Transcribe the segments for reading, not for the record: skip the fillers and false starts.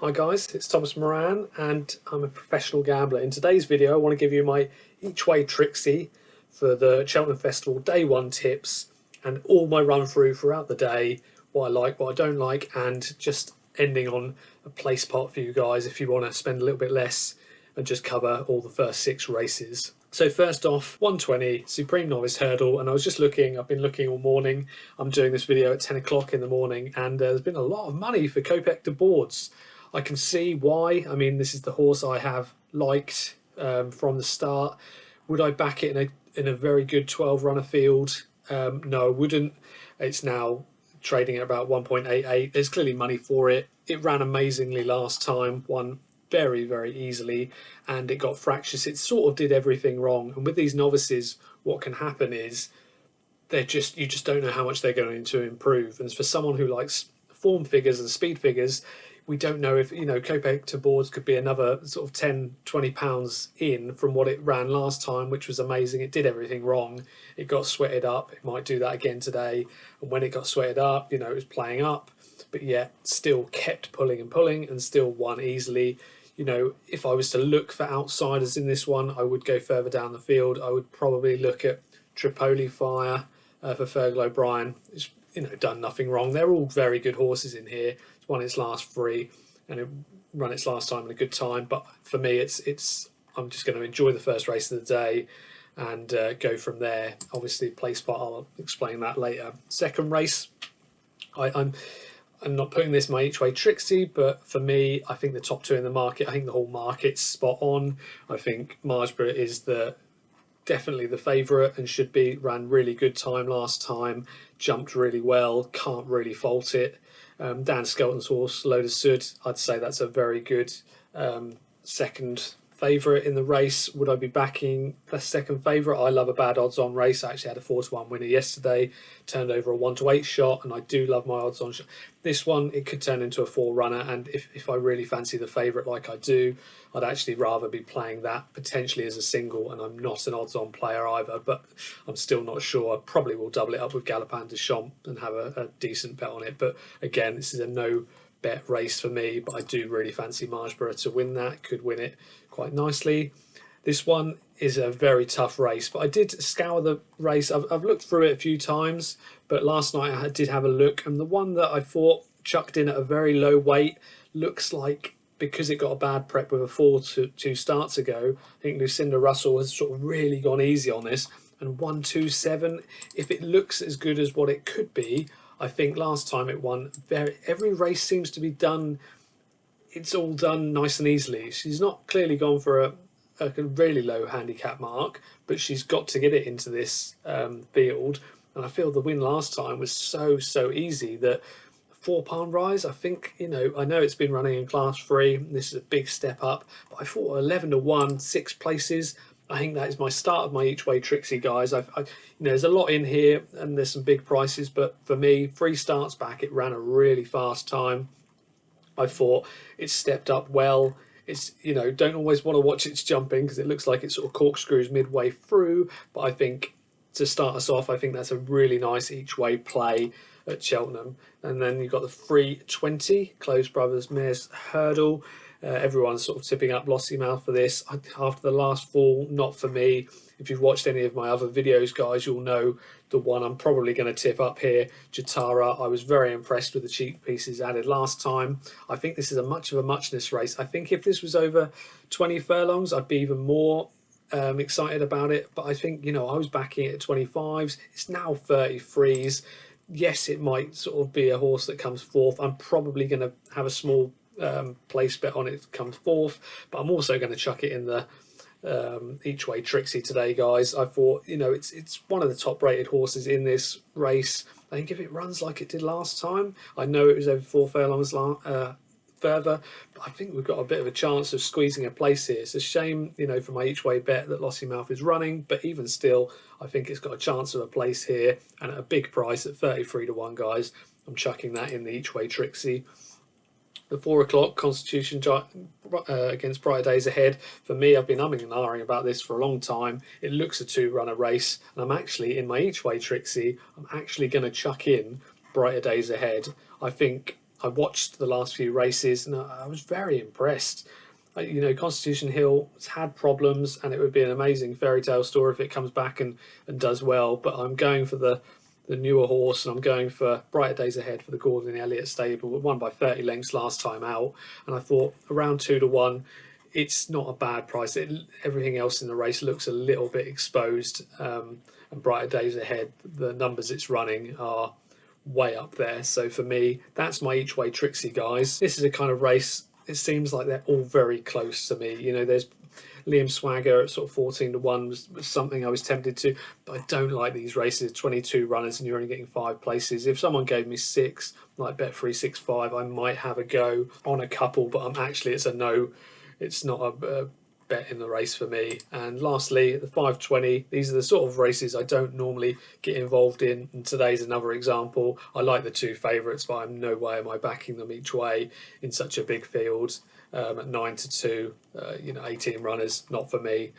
Hi guys, it's Thomas Moran and I'm a professional gambler. In today's video I want to give you my each way Trixie for the Cheltenham Festival day one tips and all my run through throughout the day, what I like, what I don't like, and just ending on a place part for you guys if you want to spend a little bit less and just cover all the first 6 races. So first off, 120 Supreme Novice Hurdle, and I was just looking, I've been looking all morning. I'm doing this video at 10 o'clock in the morning and there's been a lot of money for Kopeck to boards. I can see why. I mean, this is the horse I have liked from the start. Would I back it in a very good 12 runner field? No, I wouldn't. It's now trading at about 1.88. There's clearly money for it. It ran amazingly last time, won very, very easily, and it got fractious. It sort of did everything wrong. And with these novices, what can happen is you just don't know how much they're going to improve. And for someone who likes form figures and speed figures, we don't know if, Kopeck to boards could be another sort of 10-20 pounds in from what it ran last time, which was amazing. It did everything wrong. It got sweated up. It might do that again today. And when it got sweated up, it was playing up, but yet still kept pulling and pulling and still won easily. If I was to look for outsiders in this one, I would go further down the field. I would probably look at Tripoli Fire for Fergal O'Brien. It's done nothing wrong. They're all very good horses in here. It's won its last 3 and it ran its last time in a good time. But for me, I'm just going to enjoy the first race of the day and go from there. Obviously, place part, I'll explain that later. Second race, I'm not putting this my each way Trixie, but for me, I think the top 2 in the market, I think the whole market's spot on. I think Margeborough is definitely the favourite and should be. Ran really good time last time, jumped really well, can't really fault it. Dan Skelton's horse, Loaded Sud, I'd say that's a very good second favourite in the race. Would I be backing the second favourite? I love a bad odds on race. I actually had a 4-1 winner yesterday, turned over a 1-8 shot, and I do love my odds on shot. This one, it could turn into a 4 runner, and if I really fancy the favourite like I do, I'd actually rather be playing that potentially as a single, and I'm not an odds on player either, but I'm still not sure. I probably will double it up with Galopin de Champs and have a decent bet on it, but again, this is a no bet race for me, but I do really fancy Margeborough to win that. Could win it quite nicely. This one is a very tough race, but I did scour the race. I've looked through it a few times, but last night I did have a look, and the one that I thought chucked in at a very low weight looks like, because it got a bad prep with a 4-2 starts ago, I think Lucinda Russell has sort of really gone easy on this, and 1-2-7, if it looks as good as what it could be, I think last time it won. Every race seems to be done. It's all done nice and easily. She's not clearly gone for a really low handicap mark, but she's got to get it into this field. And I feel the win last time was so easy that £4 rise. I think I know it's been running in Class 3. This is a big step up, but I thought 11-1, 6 places. I think that is my start of my each way Trixie, guys. There's a lot in here and there's some big prices, but for me, 3 starts back, it ran a really fast time. I thought it stepped up well. It's don't always want to watch its jumping because it looks like it sort of corkscrews midway through, but I think to start us off, I think that's a really nice each way play at Cheltenham. And then you've got the 320 Close Brothers Mares Hurdle. Everyone's sort of tipping up Lossiemouth for this. After the last fall, not for me. If you've watched any of my other videos, guys, you'll know the one I'm probably going to tip up here, Jatara. I was very impressed with the cheek pieces added last time. I think this is a muchness race. I think if this was over 20 furlongs, I'd be even more excited about it. But I think, I was backing it at 25s. It's now 33s. Yes, it might sort of be a horse that comes fourth. I'm probably going to have a small place bet on it comes fourth, but I'm also going to chuck it in the each way Trixie today, guys. I thought it's one of the top rated horses in this race. I think if it runs like it did last time, I know it was over 4 furlongs further, but I think we've got a bit of a chance of squeezing a place here. It's a shame for my each way bet that Lossiemouth is running, but even still I think it's got a chance of a place here, and at a big price at 33-1, guys. I'm chucking that in the each way Trixie. The 4 o'clock Constitution against Brighter Days Ahead. For me, I've been umming and ahhing about this for a long time. It looks a 2-runner race, and I'm actually, in my each way Trixie, I'm actually going to chuck in Brighter Days Ahead. I think I watched the last few races and I was very impressed. You know, Constitution Hill has had problems, and it would be an amazing fairy tale story if it comes back and does well. But I'm going for the newer horse, and I'm going for Brighter Days Ahead for the Gordon Elliott stable. It won by 30 lengths last time out, and I thought around 2-1, it's not a bad price. Everything else in the race looks a little bit exposed, and Brighter Days Ahead, the numbers it's running are way up there. So for me, that's my each way Trixie, guys. This is a kind of race, it seems like they're all very close to me. You know, there's Liam Swagger at sort of 14-1 was something I was tempted to, but I don't like these races. 22 runners and you're only getting 5 places. If someone gave me 6, like Bet365, I might have a go on a couple, but it's a no. It's not a bet in the race for me. And lastly, the 520. These are the sort of races I don't normally get involved in, and today's another example. I like the 2 favourites, but I'm no way am I backing them each way in such a big field. At 9-2, 18 runners, not for me.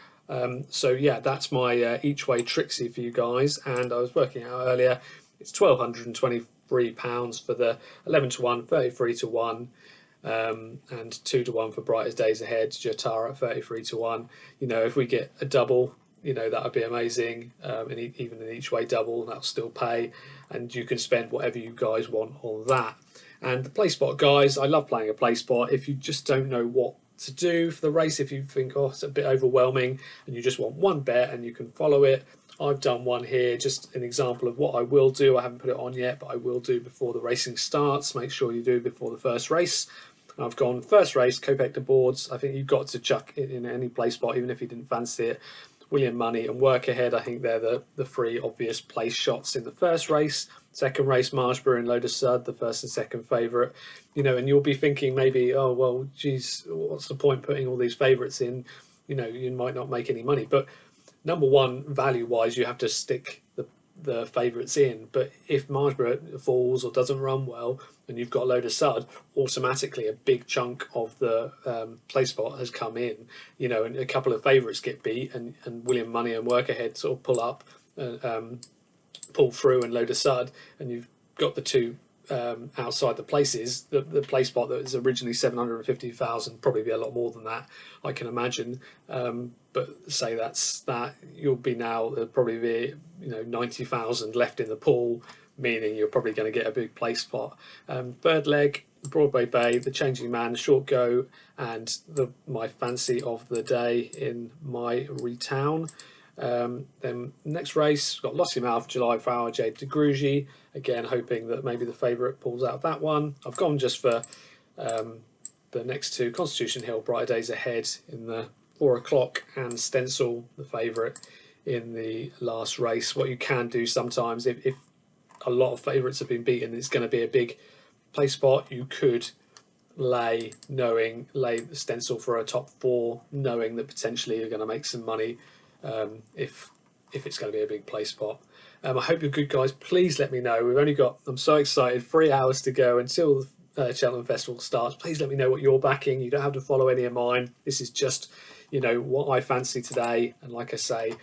So yeah, that's my each way Trixie for you guys. And I was working out earlier, it's £1,223 for the 11-1, 33-1. And 2-1 for Brightest Days Ahead, Jatara at 33-1. You know, if we get a double, you know, that would be amazing. And even an each way double, that'll still pay, and you can spend whatever you guys want on that. And the play spot, guys, I love playing a play spot. If you just don't know what to do for the race, if you think, oh, it's a bit overwhelming, and you just want one bet and you can follow it, I've done one here, just an example of what I will do. I haven't put it on yet, but I will do before the racing starts. Make sure you do before the first race. I've gone first race, Kopek boards. I think you've got to chuck it in any play spot, even if you didn't fancy it. William Money and Work Ahead, I think they're the 3 obvious place shots in the first race. Second race, Marshbury and Loader Sud, the first and second favourite. You know, and you'll be thinking maybe, oh, well, geez, what's the point putting all these favourites in? You know, you might not make any money. But number one, value-wise, you have to stick the favourites in. But if Marshbury falls or doesn't run well, and you've got Loader Sud, automatically a big chunk of the play spot has come in, you know, and a couple of favourites get beat, and William Money and Work Ahead sort of pull up, pull through, and Loader Sud, and you've got the 2 outside the places. The play spot that was originally 750,000, probably be a lot more than that, I can imagine. But say that you'll be now, there'll probably be 90,000 left in the pool, meaning you're probably going to get a big play spot. Third leg, Broadway Bay, the Changing Man, Short Go, and my fancy of the day in my retown. Then next race, we've got Lossiemouth, July Flower, Jade de Grugy. Again, hoping that maybe the favourite pulls out that one. I've gone just for the next 2, Constitution Hill, Brighter Days Ahead in the 4 o'clock, and Stencil, the favourite, in the last race. What you can do sometimes, if a lot of favourites have been beaten, it's going to be a big play spot, you could lay the Stencil for a top 4, knowing that potentially you're going to make some money if it's going to be a big play spot. I hope you're good, guys. Please let me know. We've only got, I'm so excited, 3 hours to go until the Cheltenham Festival starts. Please let me know what you're backing. You don't have to follow any of mine. This is just, what I fancy today. And like I say,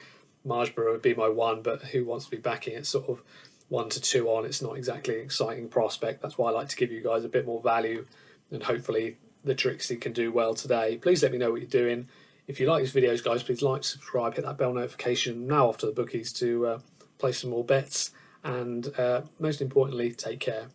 Marshbury would be my 1, but who wants to be backing it sort of 1-2 on? It's not exactly an exciting prospect. That's why I like to give you guys a bit more value, and hopefully the Trixie can do well today. Please let me know what you're doing. If you like these videos, guys, please like, subscribe, hit that bell notification now off to the bookies to place some more bets, and most importantly, take care.